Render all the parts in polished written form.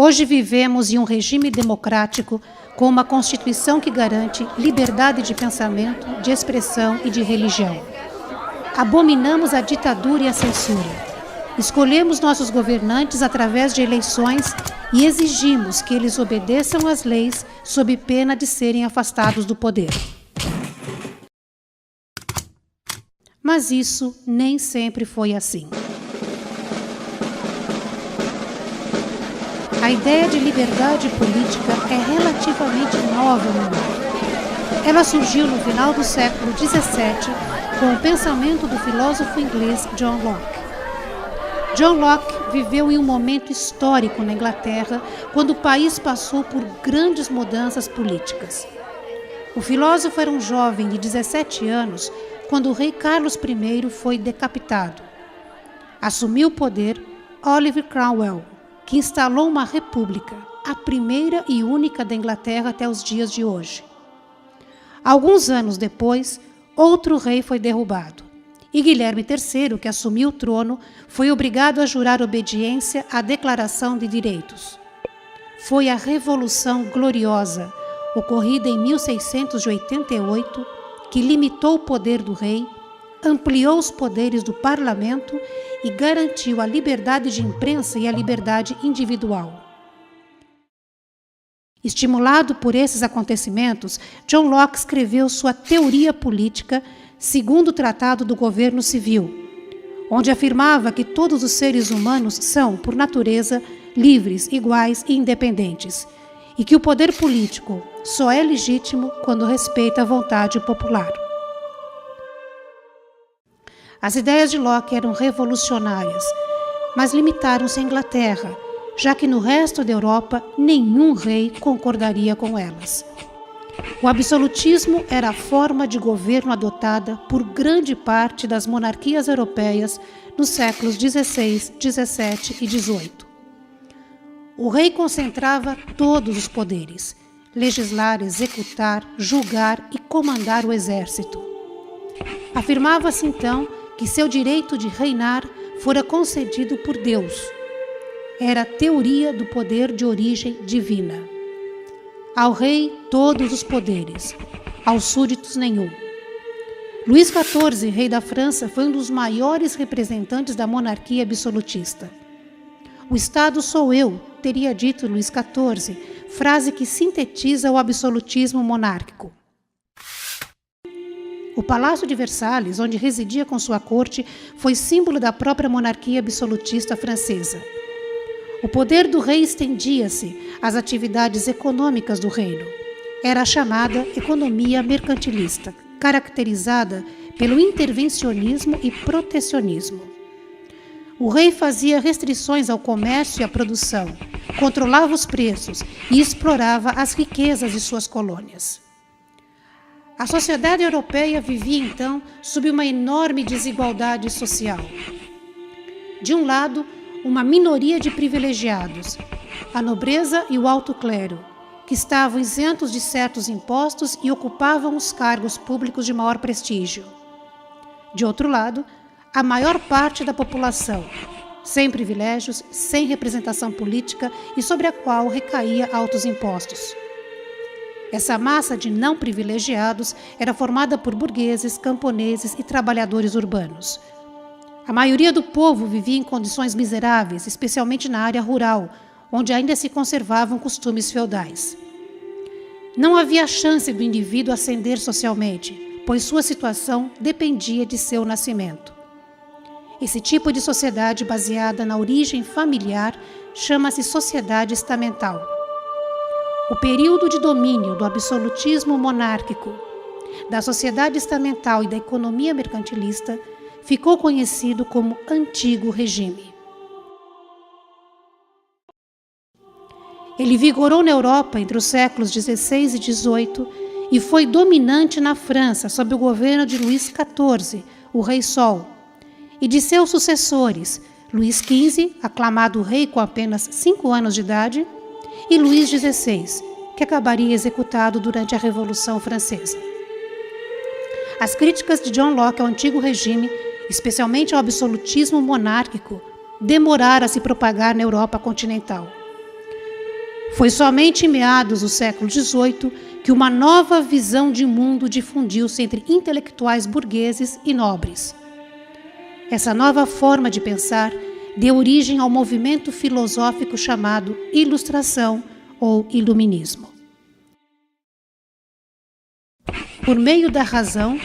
Hoje vivemos em um regime democrático com uma Constituição que garante liberdade de pensamento, de expressão e de religião. Abominamos a ditadura e a censura. Escolhemos nossos governantes através de eleições e exigimos que eles obedeçam às leis sob pena de serem afastados do poder. Mas isso nem sempre foi assim. A ideia de liberdade política é relativamente nova no mundo. Ela surgiu no final do século XVII com o pensamento do filósofo inglês John Locke. John Locke viveu em um momento histórico na Inglaterra, quando o país passou por grandes mudanças políticas. O filósofo era um jovem de 17 anos quando o rei Carlos I foi decapitado. Assumiu o poder Oliver Cromwell, que instalou uma república, a primeira e única da Inglaterra até os dias de hoje. Alguns anos depois, outro rei foi derrubado. E Guilherme III, que assumiu o trono, foi obrigado a jurar obediência à Declaração de Direitos. Foi a Revolução Gloriosa, ocorrida em 1688, que limitou o poder do rei, ampliou os poderes do parlamento e garantiu a liberdade de imprensa e a liberdade individual. Estimulado por esses acontecimentos, John Locke escreveu sua teoria política segundo o Tratado do Governo Civil, onde afirmava que todos os seres humanos são, por natureza, livres, iguais e independentes, e que o poder político só é legítimo quando respeita a vontade popular. As ideias de Locke eram revolucionárias, mas limitaram-se à Inglaterra, já que no resto da Europa nenhum rei concordaria com elas. O absolutismo era a forma de governo adotada por grande parte das monarquias europeias nos séculos XVI, XVII e XVIII. O rei concentrava todos os poderes: legislar, executar, julgar e comandar o exército. Afirmava-se então que seu direito de reinar fora concedido por Deus. Era a teoria do poder de origem divina. Ao rei, todos os poderes, aos súditos, nenhum. Luís XIV, rei da França, foi um dos maiores representantes da monarquia absolutista. O Estado sou eu, teria dito Luís XIV, frase que sintetiza o absolutismo monárquico. O Palácio de Versalhes, onde residia com sua corte, foi símbolo da própria monarquia absolutista francesa. O poder do rei estendia-se às atividades econômicas do reino. Era a chamada economia mercantilista, caracterizada pelo intervencionismo e protecionismo. O rei fazia restrições ao comércio e à produção, controlava os preços e explorava as riquezas de suas colônias. A sociedade europeia vivia, então, sob uma enorme desigualdade social. De um lado, uma minoria de privilegiados, a nobreza e o alto clero, que estavam isentos de certos impostos e ocupavam os cargos públicos de maior prestígio. De outro lado, a maior parte da população, sem privilégios, sem representação política e sobre a qual recaía altos impostos. Essa massa de não privilegiados era formada por burgueses, camponeses e trabalhadores urbanos. A maioria do povo vivia em condições miseráveis, especialmente na área rural, onde ainda se conservavam costumes feudais. Não havia chance do indivíduo ascender socialmente, pois sua situação dependia de seu nascimento. Esse tipo de sociedade baseada na origem familiar chama-se sociedade estamental. O período de domínio do absolutismo monárquico, da sociedade estamental e da economia mercantilista ficou conhecido como Antigo Regime. Ele vigorou na Europa entre os séculos XVI e XVIII e foi dominante na França sob o governo de Luís XIV, o Rei Sol, e de seus sucessores, Luís XV, aclamado rei com apenas 5 anos de idade, e Luís XVI, que acabaria executado durante a Revolução Francesa. As críticas de John Locke ao Antigo Regime, especialmente ao absolutismo monárquico, demoraram a se propagar na Europa continental. Foi somente em meados do século XVIII que uma nova visão de mundo difundiu-se entre intelectuais burgueses e nobres. Essa nova forma de pensar deu origem ao movimento filosófico chamado Ilustração ou Iluminismo. Por meio da razão,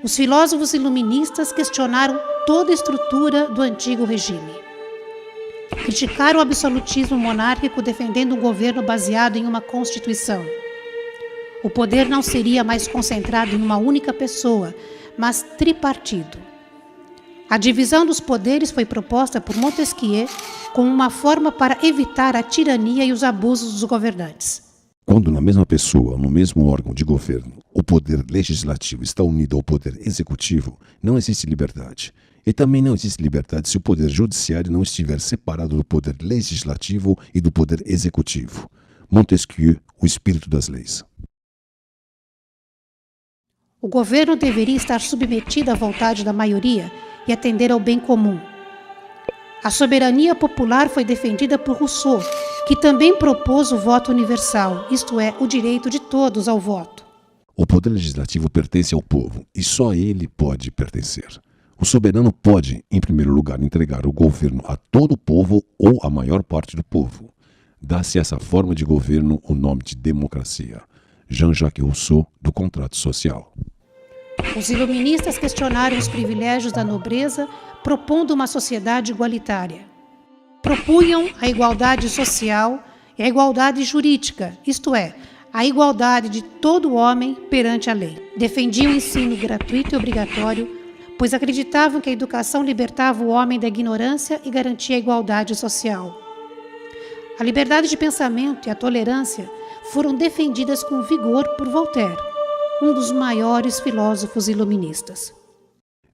os filósofos iluministas questionaram toda a estrutura do antigo regime. Criticaram o absolutismo monárquico defendendo um governo baseado em uma constituição. O poder não seria mais concentrado em uma única pessoa, mas tripartido. A divisão dos poderes foi proposta por Montesquieu como uma forma para evitar a tirania e os abusos dos governantes. Quando na mesma pessoa, no mesmo órgão de governo, o poder legislativo está unido ao poder executivo, não existe liberdade. E também não existe liberdade se o poder judiciário não estiver separado do poder legislativo e do poder executivo. Montesquieu, o espírito das leis. O governo deveria estar submetido à vontade da maioria e atender ao bem comum. A soberania popular foi defendida por Rousseau, que também propôs o voto universal, isto é, o direito de todos ao voto. O poder legislativo pertence ao povo e só ele pode pertencer. O soberano pode, em primeiro lugar, entregar o governo a todo o povo ou a maior parte do povo. Dá-se a essa forma de governo o nome de democracia. Jean-Jacques Rousseau, do Contrato Social. Os iluministas questionaram os privilégios da nobreza, propondo uma sociedade igualitária. Propunham a igualdade social e a igualdade jurídica, isto é, a igualdade de todo homem perante a lei. Defendiam o ensino gratuito e obrigatório, pois acreditavam que a educação libertava o homem da ignorância e garantia a igualdade social. A liberdade de pensamento e a tolerância foram defendidas com vigor por Voltaire, um dos maiores filósofos iluministas.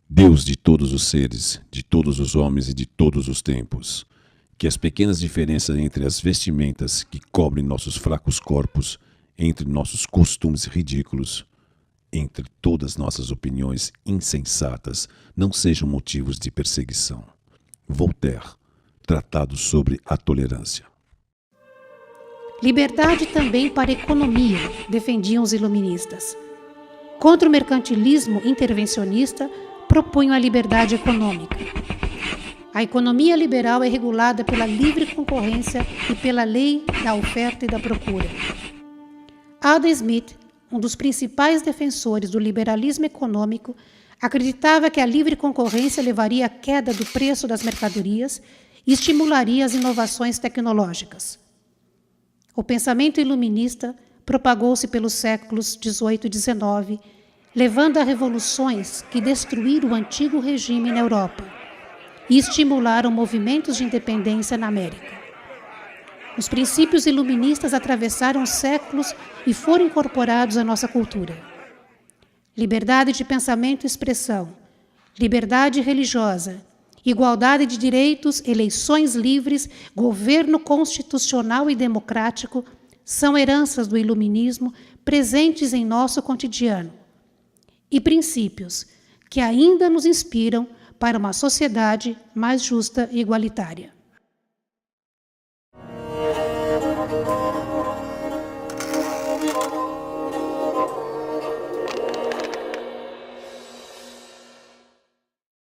Deus de todos os seres, de todos os homens e de todos os tempos, que as pequenas diferenças entre as vestimentas que cobrem nossos fracos corpos, entre nossos costumes ridículos, entre todas nossas opiniões insensatas, não sejam motivos de perseguição. Voltaire, Tratado sobre a Tolerância. Liberdade também para a economia, defendiam os iluministas. Contra o mercantilismo intervencionista, propunham a liberdade econômica. A economia liberal é regulada pela livre concorrência e pela lei da oferta e da procura. Adam Smith, um dos principais defensores do liberalismo econômico, acreditava que a livre concorrência levaria à queda do preço das mercadorias e estimularia as inovações tecnológicas. O pensamento iluminista propagou-se pelos séculos XVIII e XIX, levando a revoluções que destruíram o antigo regime na Europa e estimularam movimentos de independência na América. Os princípios iluministas atravessaram os séculos e foram incorporados à nossa cultura. Liberdade de pensamento e expressão, liberdade religiosa, igualdade de direitos, eleições livres, governo constitucional e democrático são heranças do iluminismo presentes em nosso cotidiano e princípios que ainda nos inspiram para uma sociedade mais justa e igualitária.